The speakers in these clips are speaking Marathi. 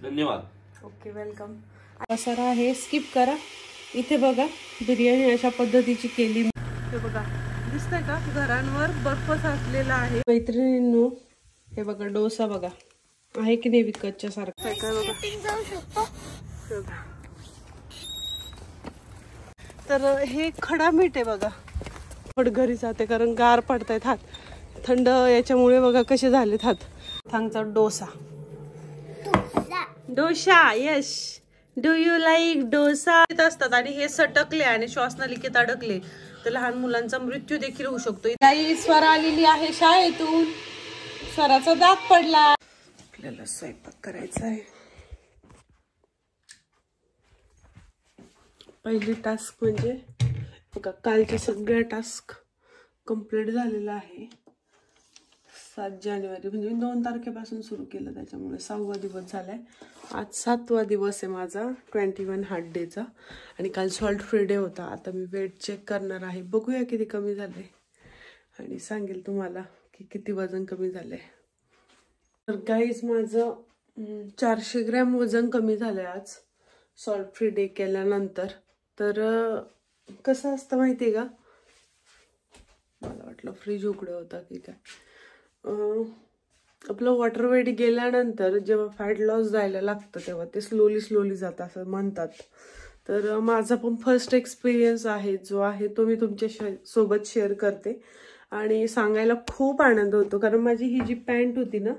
धन्यवाद। Okay, welcome. पसारा आहे, स्किप करा। इथे बघा बिर्याणी अशा पद्धतीची केली। हे बघा, दिसतंय का घरांवर बर्फ साचलेला आहे। मैत्रिणींनो, हे बघा डोसा बघा, आहे की नाही विकतच्या सारखं काय बघा। तर हे खडा मीठ आहे बघा। पण घरी जाते कारण गार पडतायत हात, थंड याच्यामुळे बघा कसे झालेत हात। थांगचा dosa, dosa, yes, do you like dosa असतात आणि हे सटकले आणि श्वासनलिकेत अडकले तर लहान मुलांचा मृत्यू देखील होऊ शकतो। काही स्वर आलेली आहे शाळेतून, स्वराचा दात पडला। आपल्याला स्वयंपाक करायचा आहे। पहिली टास्क म्हणजे बघा, कालचे सगळे टास्क कंप्लीट झालेला आहे। 7 जानेवारी म्हणजे 2 तारखेपासून सुरू केलं, त्याच्यामुळे 6वा दिवस झालाय। आज 7वा दिवस आहे माझा 21 हार्ट डेचा आणि काल सॉल्ट फ्री डे होता। आता मी वेट चेक करणार आहे, बघूया किती कमी झाले आणि सांगेल तुम्हाला की किती वजन कमी झालंय। तर गाईज माझं 400 ग्रॅम वजन कमी झालंय आज सॉल्ट फ्री डे केल्यानंतर। तर कसं असतं माहितीये का, मला वाटलं फ्रीज उघडं होता की काय। आपलं वॉटर वेट गेल्यानंतर जेव्हा फॅट लॉस जायला लागतं तेव्हा ते स्लोली जातं असं म्हणतात। तर माझा पण फर्स्ट एक्सपिरियन्स आहे जो आहे तो मी तुमच्या सोबत शेअर करते आणि सांगायला खूप आनंद होतो। कारण माझी ही जी पॅन्ट होती ना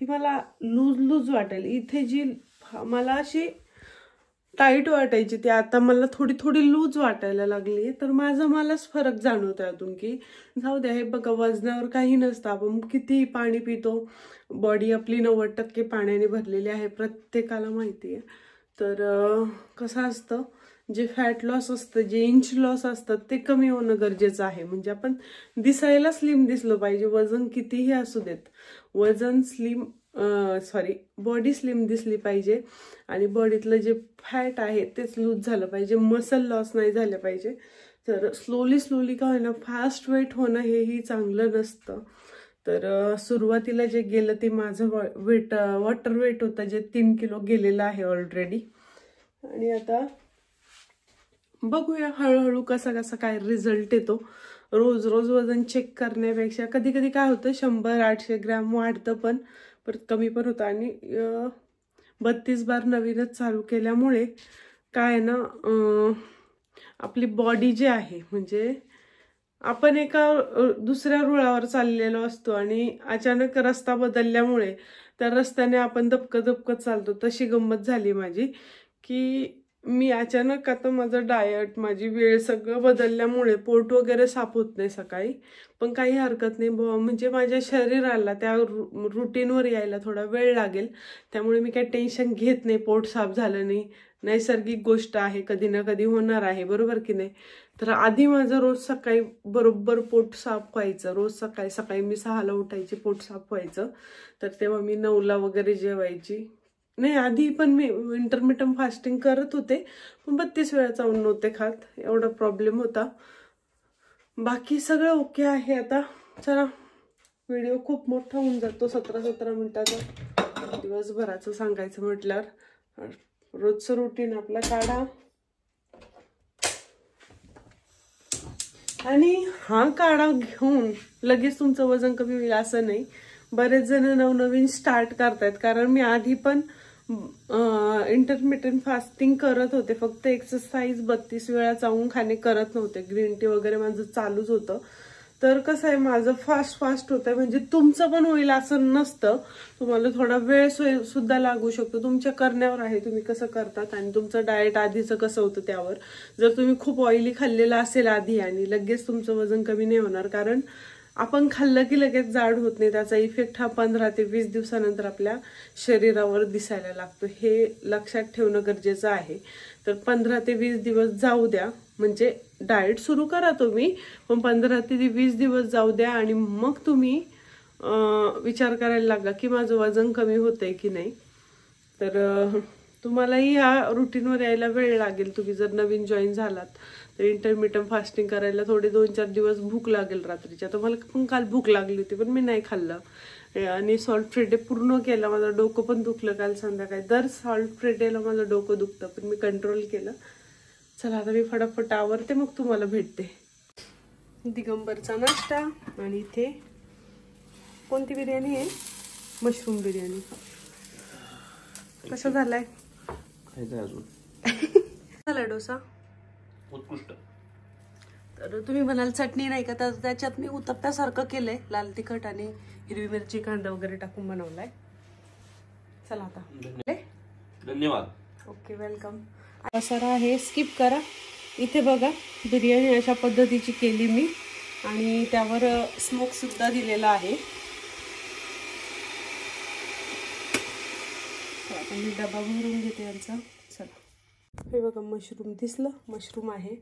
ती मला लूज वाटायला, इथे जी मला अशी टाईट वाटायची ती आता मला थोडी लूज वाटायला लागली। तर मलाच फरक जाणवतो यातून की जाऊ द्या, हे बघा वजनावर काही नसतं, आपण किती पाणी पितो, बॉडी आपली 90% पाण्याने भरलेली आहे, प्रत्येकाला माहिती आहे। तर कसं असतं, जे फॅट लॉस असतं, जे इंच लॉस असतात ते कमी होणं गरजेचं आहे। म्हणजे आपण दिसायला स्लिम दिसलं पाहिजे, वजन कितीही असू देत, वजन बॉडी स्लिम दिसली पाहिजे आणि बॉडीतलं जे फॅट आहे तेच लूज झालं पाहिजे, मसल लॉस नाही झालं पाहिजे। तर स्लोली का होईना फास्ट वेट होणं हेही चांगलं नसतं। तर सुरुवातीला जे गेलं ते माझं वॉटर वेट होतं जे 3 किलो गेलेलं आहे ऑलरेडी। आणि आता बघूया हळूहळू कसा काय रिझल्ट येतो। रोज वजन चेक करण्यापेक्षा कधी काय होतं 100-800 ग्रॅम वाढतं पण परत कमी पण होतं। आणि 32 बार नवीनच चालू केल्यामुळे काय ना, आपली बॉडी जी आहे म्हणजे आपण एका दुसऱ्या रुळावर चाललेलो असतो आणि अचानक रस्ता बदलल्यामुळे त्या रस्त्याने आपण दबकत चालतो। तशी गंमत झाली माझी की मी अचानक आता माझं डाएट, माझी वेळ सगळं बदलल्यामुळे पोट वगैरे साफ होत नाही सकाळी, पण काही हरकत नाही, म्हणजे माझ्या शरीराला त्या रुटीनवर यायला थोडा वेळ लागेल, त्यामुळे मी काही टेन्शन घेत नाही। पोट साफ झालं नाही, नैसर्गिक गोष्ट आहे, कधी ना कधी होणार आहे, बरोबर की नाही। तर आधी माझं रोज सकाळी बरोबर पोट साफ व्हायचं, रोज सकाळी मी 6ला उठायची, पोट साफ व्हायचं। तर तेव्हा मी 9ला वगैरे जेवायची। नाही, आधी पण मी इंटरमिटंट फास्टिंग करत होते, पण 32 वेळा चावून नव्हते खात, एवढा प्रॉब्लेम होता। बाकी सगळं ओके आहे आता। चला, व्हिडिओ खूप मोठा होऊन जातो, 17 मिनिटाचा, दिवसभराचं सांगायचं म्हटल्यावर। रोजचं रुटीन आपला काढा आणि हा काढा घेऊन लगेच तुमचं वजन कमी होईल असं नाही। बरेच जण नवनवीन स्टार्ट करतायत, कारण मी आधी पण इंटरमिटंट फास्टिंग करत होते, फक्त एक्सरसाइज 32 वेळा चावून खाणे करत नव्हते, ग्रीन टी वगैरे माझं चालूच होतं। तर कसं आहे, माझं फास्ट होतंय, म्हणजे तुमचं पण होईल असं नसतं, तुम्हाला थोडा वेळ सुद्धा लागू शकतो, तुमच्या करण्यावर आहे तुम्ही कसं करतात आणि तुमचं डाएट आधीचं कसं होतं त्यावर। जर तुम्ही खूप ऑइली खाल्लेलं असेल आधी आणि लगेच तुमचं वजन कमी नाही होणार, कारण आपण खाल्लं की लगेच जाड होत नाही, त्याचा इफेक्ट हा 15 ते 20 दिवसानंतर आपल्या शरीरावर दिसायला लागतो, हे लक्षात ठेवणं गरजेचं आहे। तर 15 ते 20 दिवस जाऊ द्या, म्हणजे डाएट सुरू करा तुम्ही, पण 15 ते 20 दिवस जाऊ द्या आणि मग तुम्ही विचार करायला लागा की माझं वजन कमी होतंय की नाही। तर तुम्हालाही ह्या रुटीनवर यायला वेळ लागेल, तुम्ही जर नवीन जॉईन झालात तर इंटरमिटंट फास्टिंग करायला थोडे 2-4 दिवस भूक लागेल रात्रीच्या। तर मला पण काल भूक लागली होती पण मी नाही खाल्लं, आणि सॉल्ट फ्री डे पूर्ण केला. माझं डोकं पण दुखलं काल संध्याकाळी. दर सॉल्ट फ्री डेला माझं डोकं दुखतं, पण मी कंट्रोल केलं. चला आता मी फटाफट आवरते, मग तुम्हाला भेटते. दिगंबरचा नाश्ता. आणि इथे कोणती बिर्याणी आहे? मशरूम बिर्याणी. कसा झालाय? अजून झाला डोसा उत्कृष्ट. तर तुम्ही म्हणाल चटणी नाही का, तर त्याच्यात मी उत्तप्प्यासारखं केलंय. लाल तिखट आणि हिरवी मिरची कांदा वगैरे टाकून बनवलाय. चला आता. धन्यवाद. Okay, welcome. सर आहे, स्किप करा. इथे बघा बिर्याणी अशा पद्धतीची केली मी, आणि त्यावर स्मोक सुद्धा दिलेला आहे. आता मी डबा भरून घेते यांचा. चला, हे बघा मशरूम दिसलं, मशरूम आहे.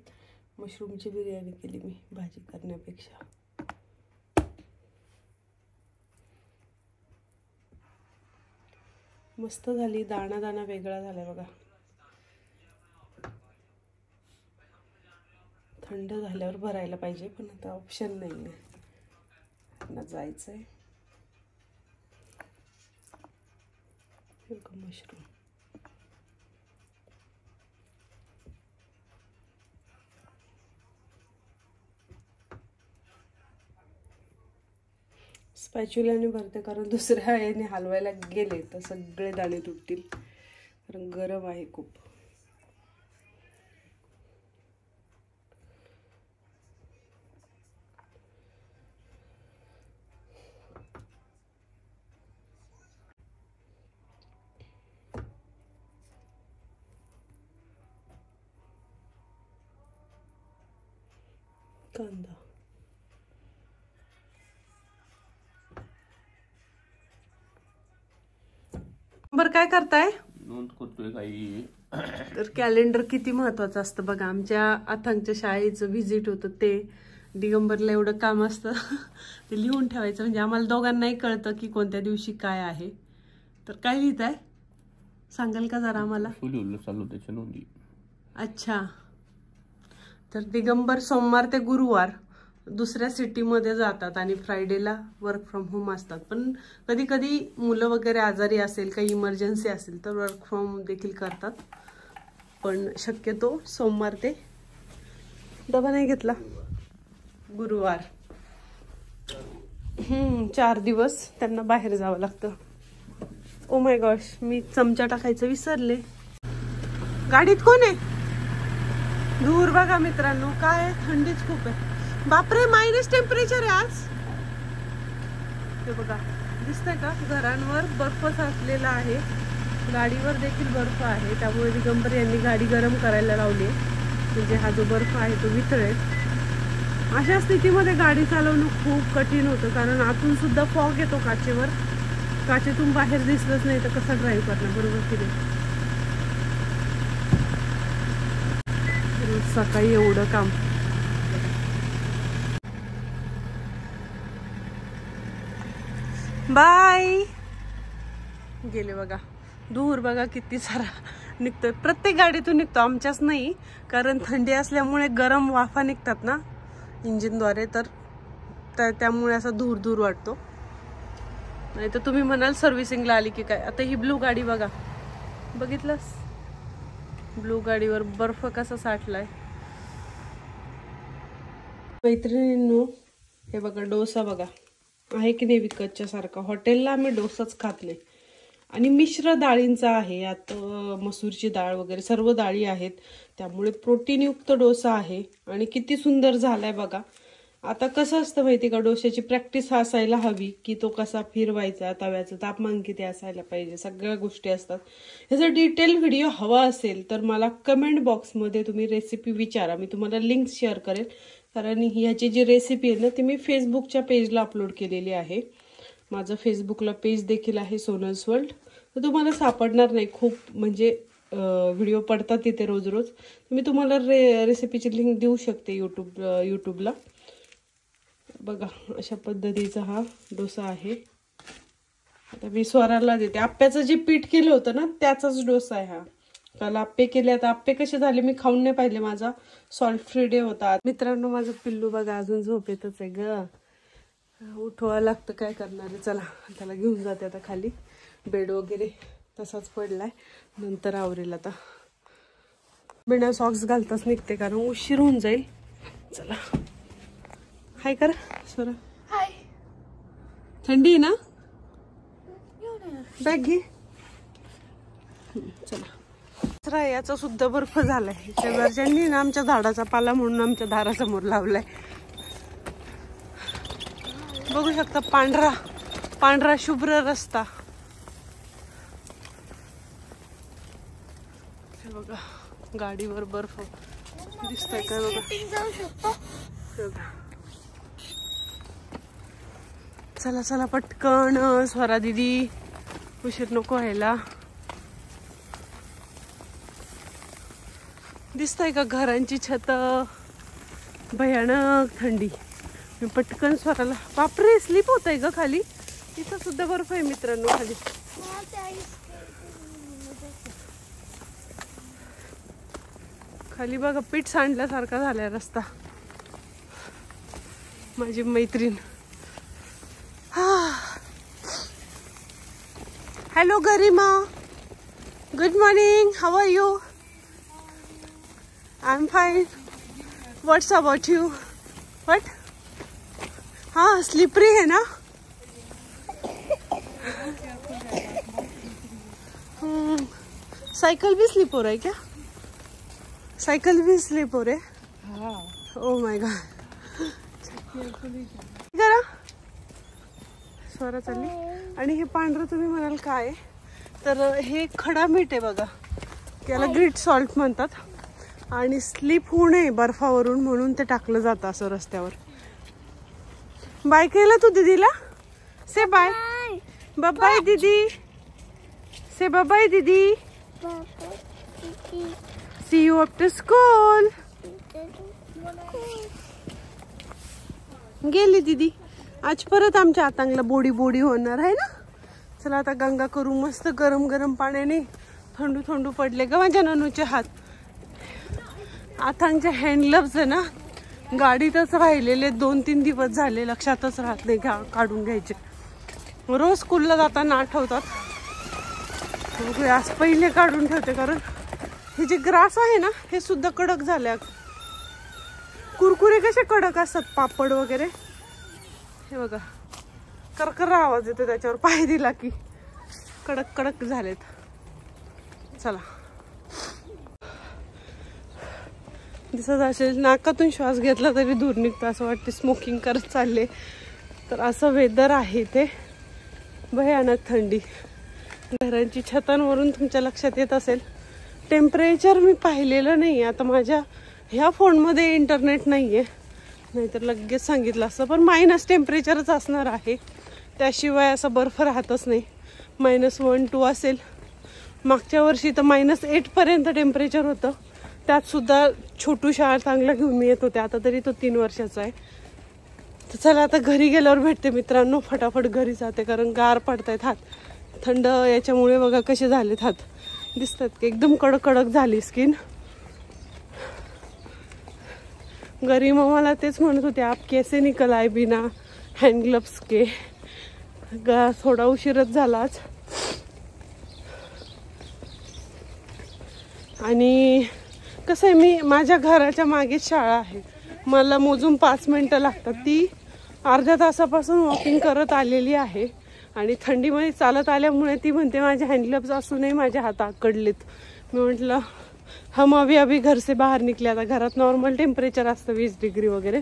मशरूमची बिर्याणी केली मी भाजी करण्यापेक्षा. मस्त झाली. दाणा दाणा वेगळा झाला बघा. थंड झाल्यावर भरायला पाहिजे, पण आता ऑप्शन नाही आहे ना, जायचंय. मशरूम स्पॅच्युलाने भरते, कारण दुसऱ्या याने हलवायला गेले तर सगळे दाणे तुटतील, कारण गरम आहे खूप. कांदा बरं, काय करताय? नोंद करतोय काही. तर कॅलेंडर किती महत्वाचं असतं बघा. आमच्या अथांगच्या शाळेचं व्हिजिट होतं, ते दिगंबरला एवढं काम असतं ते लिहून ठेवायचं, म्हणजे आम्हाला दोघांनाही कळतं की कोणत्या दिवशी काय आहे. तर काय लिहिताय सांगाल का जरा आम्हाला? चालू त्याच्या नोंदी. अच्छा, तर दिगंबर सोमवार ते गुरुवार दुसऱ्या सिटीमध्ये जातात आणि फ्रायडेला वर्क फ्रॉम होम असतात. पण कधी कधी मुलं वगैरे आजारी असेल, काही इमर्जन्सी असेल तर वर्क फ्रॉम होम देखील करतात. पण शक्यतो सोमवार ते, डबा नाही घेतला, गुरुवार. 4 दिवस त्यांना बाहेर जावं लागतं. ओ माय गॉश, मी चमचा टाकायचं विसरले. गाडीत कोण आहे? दूर बघा मित्रांनो, काय थंडीच खूप आहे. बापरे, मायनस टेम्परेचर आहे आज. हे बघा, दिसतंय का? घरांवर बर्फ साचलेला आहे, गाडीवर देखील बर्फ आहे. त्यामुळे दिगंबर यांनी गाडी गरम करायला लावली, म्हणजे हा जो बर्फ आहे तो वितळेल. अशा स्थितीमध्ये गाडी चालवणं खूप कठीण होतं, कारण आतून सुद्धा फॉग येतो काचेवर. काचेतून बाहेर दिसलंच नाही तर कसा ड्राईव्ह करणार, बरोबर की नाही? सकाळी एवढं काम. बाय. गेले बघा. दूर बघा किती सारा निघतोय, प्रत्येक गाडीतून निघतो, आमच्याच नाही, कारण थंडी असल्यामुळे गरम वाफा निघतात ना इंजिनद्वारे, तर त्यामुळे असा दूर दूर वाटतो. नाही तर तुम्ही म्हणाल सर्व्हिसिंगला आली की काय. आता ही ब्लू गाडी बघा, बघितलंस? ब्लू गाडीवर बर्फ कसा साठलाय. मैत्रिणींनो, हे बघा डोसा बघा, आहे की नाही विकतच्या सारखा. हॉटेलला आम्ही डोसाच खात नाही. आणि मिश्र डाळींचा आहे, यात मसूरची डाळ वगैरे सर्व डाळी आहेत, त्यामुळे प्रोटीनयुक्त डोसा आहे. आणि किती सुंदर झालाय बघा. आता कसं असतं माहिती का, डोश्याची प्रॅक्टिस असायला हवी, की तो कसा फिरवायचा, तव्याचं तापमान किती असायला पाहिजे, सगळ्या गोष्टी असतात. ह्याचा डिटेल व्हिडिओ हवा असेल तर मला कमेंट बॉक्समध्ये तुम्ही रेसिपी विचारा, मी तुम्हाला लिंक शेअर करेल. कारण ह्याची जी रेसिपी आहे ना, ती मी फेसबुकच्या पेजला अपलोड केलेली आहे. माझं फेसबुकला पेज देखील आहे, सोनल्स वर्ल्ड. तर तुम्हाला सापडणार नाही, खूप म्हणजे व्हिडिओ पडतात तिथे रोज रोज. मी तुम्हाला रेसिपीची लिंक देऊ शकते यूट्यूबला. बघा अशा पद्धतीचा हा डोसा आहे. आता मी स्वराला देते. आप्याचं जे पीठ केलं होतं ना, त्याचाच डोसा आहे हा. काल आप्पे केले, आता आप्पे कसे झाले मी खाऊन नाही पाहिले, माझा सॉल्ट फ्री डे होता. मित्रांनो, माझं पिल्लू बघा अजून झोपेतच आहे ग. उठवावं लागतं, काय करणार आहे. चला त्याला घेऊन जाते आता खाली. बेड वगैरे तसाच पडलाय, नंतर आवरेल. आता बिना सॉक्स घालताच निघते कारण उशीर होऊन जाईल. चला हाय कर स्वरा. हाय. थंडी आहे ना, बॅग घे. चला याचा सुद्धा बर्फ झालाय. शेजारच्यांनी ना आमच्या झाडाचा पाला म्हणून आमच्या दारासमोर लावलाय. बघू शकता पांढरा पांढरा शुभ्र रस्ता. हे बघा गाडीवर बर्फ दिसतंय काय बघा. चला चला पटकन स्वरा दीदी, उशीर नको व्हायला. दिसतंय का घरांची छत, भयानक थंडी. मी पटकन स्वराला, बापरे स्लिप होत आहे ग खाली. इथं सुद्धा बर्फ आहे मित्रांनो खाली. खाली बघा पीठ सांडल्यासारखा झालाय रस्ता. माझी मैत्रीण. Hello Garima, good morning, how are you? I am fine. What's about you? What? हाँ स्लिपरी है ना. साइकिल भी स्लिप हो रहा है क्या? साइकिल भी स्लिप हो रहे. Oh my God. जरा स्वरा चालली. आणि हे पांढरं तुम्ही म्हणाल काय, तर हे खडा मीठ आहे बघा. त्याला ग्रीट सॉल्ट म्हणतात. आणि स्लिप होऊ नये बर्फावरून म्हणून ते टाकलं जातं असं रस्त्यावर. बाय केलं तू दीदीला? से बाय. बाय दीदी. से बाय दीदी. See you after school. गेली दीदी. आज परत आमच्या आतांगला बोडी बोडी होणार आहे ना. चला आता गंगा करू मस्त गरम गरम पाण्याने. थंडू थंडू पडले ग माझ्या ननूचे हात. आतांगचे हँडग्लव्स आहे ना गाडीतच राहिलेले 2-3 दिवस झाले, लक्षातच राहत नाही काढून घ्यायचे. रोज स्कूलला जाताना आठवतात. आज पहिले काढून ठेवते कारण हे जे ग्रास आहे ना हे सुद्धा कडक झाले. कुरकुरे कसे कडक असतात पापड वगैरे, हे बघा करकर आवाज येतो त्याच्यावर पाय दिला की. कडक कडक झालेत. चला दिसत असेल नाकातून श्वास घेतला तरी दूर निघतो असं वाटते. स्मोकिंग करत चालले. तर असं वेदर आहे ते. भयानक थंडी. घरांची छतांवरून तुमच्या लक्षात येत असेल. टेम्परेचर मी पाहिलेलं नाही. आता माझ्या ह्या फोनमध्ये इंटरनेट नाही आहे, नाहीतर लगेच सांगितलं असतं. पण मायनस टेम्परेचरच असणार आहे, त्याशिवाय असा बर्फ राहतच नाही. -1-2 असेल. मागच्या वर्षी तर -8पर्यंत टेम्परेचर होतं. त्यात सुद्धा छोटू शाळा चांगला घेऊन मी येत होते. आता तरी तो 3 वर्षाचा आहे. तर चला आता घरी गेल्यावर भेटते मित्रांनो. फटाफट घरी जाते कारण गार पडतायत हात. थंड याच्यामुळे बघा कसे झालेत हात. दिसतात की एकदम कडक कडक झाली स्किन. घरी मग मला तेच म्हणत होते आप कैसे निकल आए बिना हँड ग्लव्स के. थोडा उशीरच झालाच. आणि कसं आहे मी माझ्या घराच्या मागेच शाळा आहे. मला मोजून 5 मिनिटं लागतात. ती अर्ध्या तासापासून वॉकिंग करत आलेली आहे. आणि थंडीमध्ये चालत आल्यामुळे ती म्हणते माझे हँडग्लव्स असूनही माझे हात आकडलेत. मी म्हटलं हम अभी घर से बाहेर निघले. आता घरात नॉर्मल टेम्परेचर असतं 20 डिग्री वगैरे,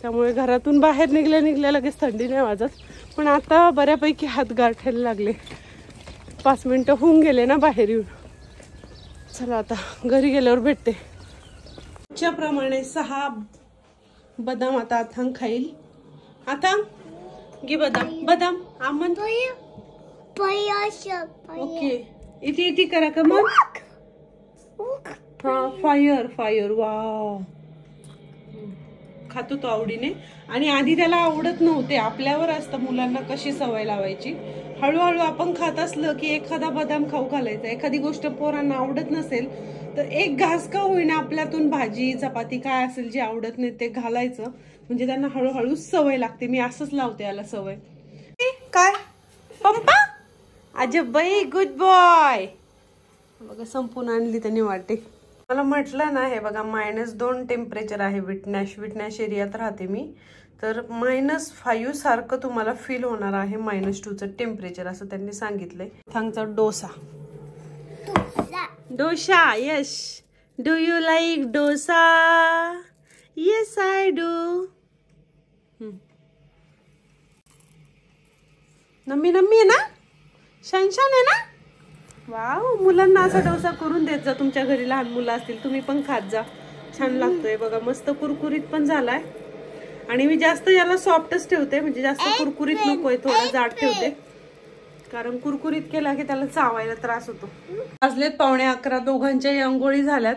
त्यामुळे घरातून बाहेर निघल्या लगेच थंडी नाही वाजत. पण आता बऱ्यापैकी हात गारठायला लागले. 5 मिनिटं होऊन गेले ना बाहेर येऊन. चला आता घरी गेल्यावर भेटते. प्रमाणे 6 बदाम आता आथांग खाईल. आथांग घे बदाम. बदाम आमन. ओके इथे इथे करा का मग. हा फायर फायर. वाव खातो तो आवडीने. आणि आधी त्याला आवडत नव्हते. आपल्यावर असतं मुलांना कशी सवय लावायची. हळूहळू आपण खात असलं की एखादा बदाम खाऊ घालायचा. एखादी गोष्ट पोरांना आवडत नसेल तर एक घास का होईना आपल्यातून भाजी चपाती काय असेल जे आवडत नाही ते घालायचं, म्हणजे त्यांना हळूहळू सवय लागते. मी असंच लावते याला सवय. काय पप्पा अजब बाई गुड बॉय. बघा संपून आणली त्यांनी वाटे. मला म्हटलं ना हे बघा -2 टेम्परेचर आहे. विटनॅश एरियात राहते मी, तर -5 सारखं तुम्हाला फील होणार आहे. -2चं टेम्परेचर असं त्यांनी सांगितलंय. थांगचा dosa. Dosa yes. Do you like dosa? Yes I do. नम्मी नम्मी आहे ना, शान शान आहे ना. वाव, मुलांना असा डोसा करून देत जा. तुमच्या घरी लहान मुलं असतील तुम्ही पण खात जा, छान लागतोय. बघा मस्त कुरकुरीत पण झालाय. आणि मी जास्त याला सॉफ्टच ठेवते, म्हणजे जास्त कुरकुरीत नकोय, थोडा जाड ठेवते, कारण कुरकुरीत केला की त्याला चावायला त्रास होतो. वाजलेत 11:15. दोघांच्याही अंघोळी झाल्यात.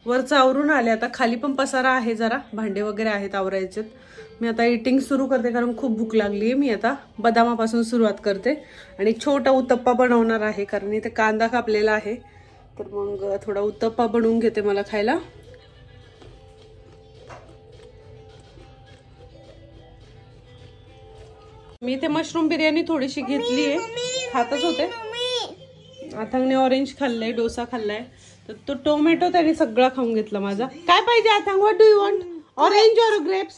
वरचं आवरून आले. आता खाली पण पसारा आहे, जरा भांडे वगैरे आहेत आवरायचे. मी आता इटिंग सुरू करते कारण खूप भूक लागली आहे. मी आता बदामापासून सुरुवात करते आणि छोटा उत्तप्पा बनवणार आहे कारण इथे कांदा कापलेला आहे. तर मग थोडा उत्तप्पा बनवून घेते मला खायला. मी इथे मशरूम बिर्याणी थोडीशी घेतली आहे, खातच होते. आथांगने ऑरेंज खाल्लंय, डोसा खाल्लाय, तर तो टोमॅटो त्याने सगळा खाऊन घेतला माझा. काय पाहिजे आथांग? What do you want? Orange or grapes?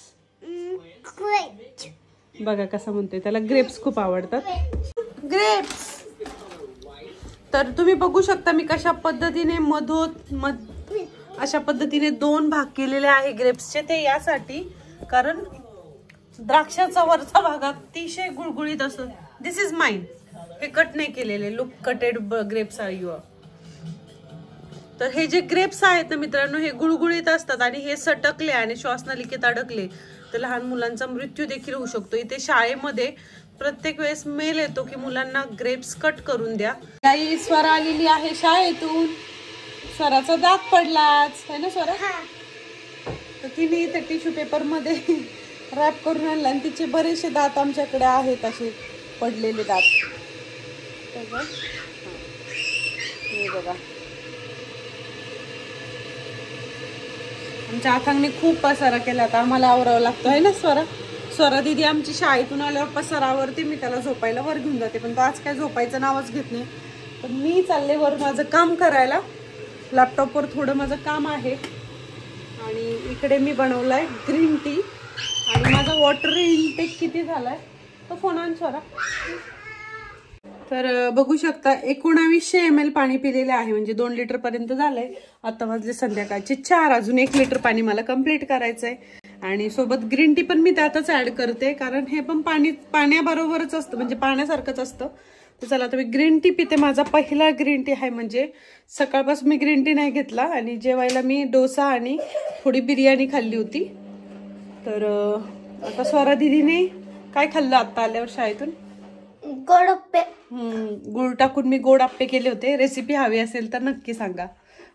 बघा कसा म्हणतोय, त्याला ग्रेप्स खूप आवडतात. ग्रेप्स. तर तुम्ही बघू शकता मी कशा पद्धतीने अशा पद्धतीने 2 भाग केलेले आहे ग्रेप्सचे. ते यासाठी कारण द्राक्षाचा वरचा भाग अतिशय गुळगुळीत असतो. This is mine. हे कट नाही केलेले. Look cutted grapes are your. तर हे जे ग्रेप्स आहेत ना मित्रांनो, हे गुळगुळीत असतात आणि हे सटकले आणि श्वासनलिकेत अडकले तर लहान मुलांचा मृत्यू देखील होऊ शकतो. इथे शाळेमध्ये प्रत्येक वेळेस मेल येतो की मुलांना ग्रेप्स कट करून द्या. काही स्वरा आलेली आहे शाळेतून. स्वराचा दात पडलाच है ना स्वरा. तर तिने इथे टिश्यू पेपर मध्ये रॅप करून आणला आणि तिचे बरेचसे दात आमच्याकडे आहेत असे पडलेले दात. हे बघा आमच्या आथांगने खूप पसारा केला. आता आम्हाला आवरावं लागतं आहे ना स्वरा. स्वरा दिदी आमची शाळेतून आल्यावर पसारावरती मी त्याला झोपायला वर घेऊन जाते, पण तो आज काय झोपायचं नावच घेत नाही. तर मी चालले वर माझं काम करायला. लॅपटॉपवर थोडं माझं काम आहे आणि इकडे मी बनवलाय ग्रीन टी आणि माझा वॉटर इनटेक किती झालाय तो फोन ऑन स्वरा. तर बघू शकता 1900 ml पाणी पिलेले आहे, म्हणजे 2 लिटर पर्यंत झालंय. आता वाजले संध्याकाळचे 4. अजून 1 लिटर पाणी मला कंप्लीट करायचंय आणि सोबत ग्रीन टी पण मी त्यातच ऍड करते कारण हे पण पाण्याबरोबरच असतं, म्हणजे पाण्यासारखंच असतं. तर चला आता मी ग्रीन टी पिते. माझा पहिला ग्रीन टी आहे, म्हणजे सकाळपासून मी ग्रीन टी नाही घेतला आणि जेवायला मी डोसा आणि थोडी बिर्याणी खाल्ली होती. तर आता स्वरा दिदीने काय खाल्लं आता आल्यावर शाळेतून? गोड अप्पे. गुळ टाकून मी गोड अप्पे केले होते. रेसिपी हवी असेल तर नक्की सांगा,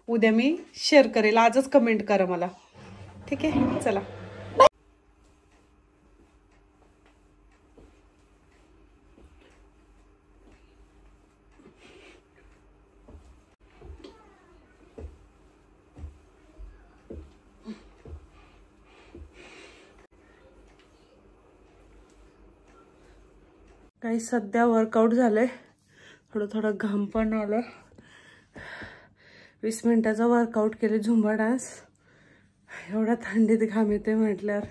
उद्या मी शेअर करेल. आजच कमेंट करा मला, ठीक आहे. चला काही सध्या वर्कआउट झालंय, थोडं घाम पण आलं. 20 मिनिटाचा वर्कआउट केले, झुंबा डान्स. एवढा थंडीत घाम येते म्हटल्यावर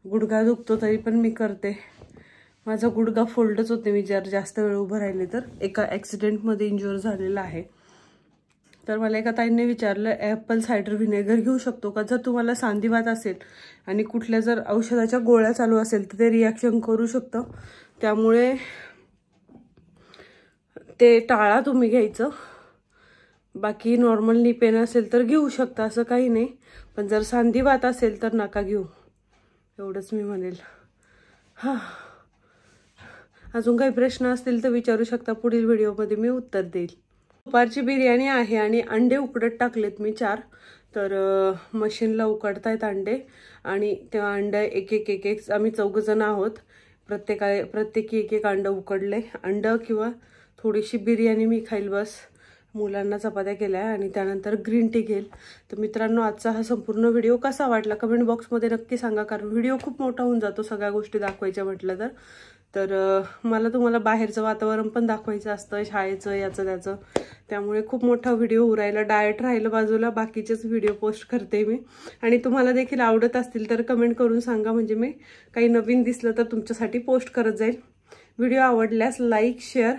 गुडघा दुखतो तरी पण मी करते. माझा गुडघा फोल्डच होते मी जर जास्त वेळ उभं राहिले तर. एका ॲक्सिडेंटमध्ये इंज्युअर झालेला आहे. तर मला एका ताईंनी विचारलं ॲपल सायडर व्हिनेगर घेऊ शकतो का जर तुम्हाला सांधीवात असेल आणि कुठल्या जर औषधाच्या गोळ्या चालू असेल तर ते रिॲक्शन करू शकतं, त्यामुळे ते टाळा तुम्ही घ्यायचं. बाकी नॉर्मल नी पेन असेल तर घेऊ शकता, असं काही नाही. पण जर सांधीवात असेल तर नका घेऊ, एवढंच मी म्हणेल. हां, अजून काही प्रश्न असतील तर विचारू शकता, पुढील व्हिडिओमध्ये मी उत्तर देईल. दुपारची बिर्याणी आहे आणि अंडे उकडत टाकलेत मी 4. तर मशीनला उकडतायत अंडे आणि त्या अंडे एक आम्ही 4 जण आहोत. प्रत्येकी एक अंडं उकडले. अंडं किंवा थोडीशी बिर्याणी मी खाईल बस. मुलांना चपात्या केल्या आणि त्यानंतर ग्रीन टी घेईल. तर मित्रांनो, आजचा हा संपूर्ण व्हिडिओ कसा वाटला कमेंट बॉक्समध्ये नक्की सांगा, कारण व्हिडिओ खूप मोठा होऊन जातो सगळ्या गोष्टी दाखवायच्या म्हटलं तर मला तुम्हाला बाहेरचं वातावरण पण दाखवायचं असतं, शाळेचं याचं त्याचं, त्यामुळे खूप मोठा व्हिडिओ उरायला. डाएट राहिलं बाजूला, बाकीचेच व्हिडिओ पोस्ट करते मी. आणि तुम्हाला देखील आवडत असतील तर कमेंट करून सांगा, म्हणजे मी काही नवीन दिसलं तर तुमच्यासाठी पोस्ट करत जाईल. व्हिडिओ आवडल्यास लाईक, शेअर,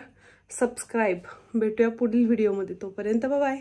सबस्क्राईब. भेटूया पुढील व्हिडिओमध्ये. तोपर्यंत बाय.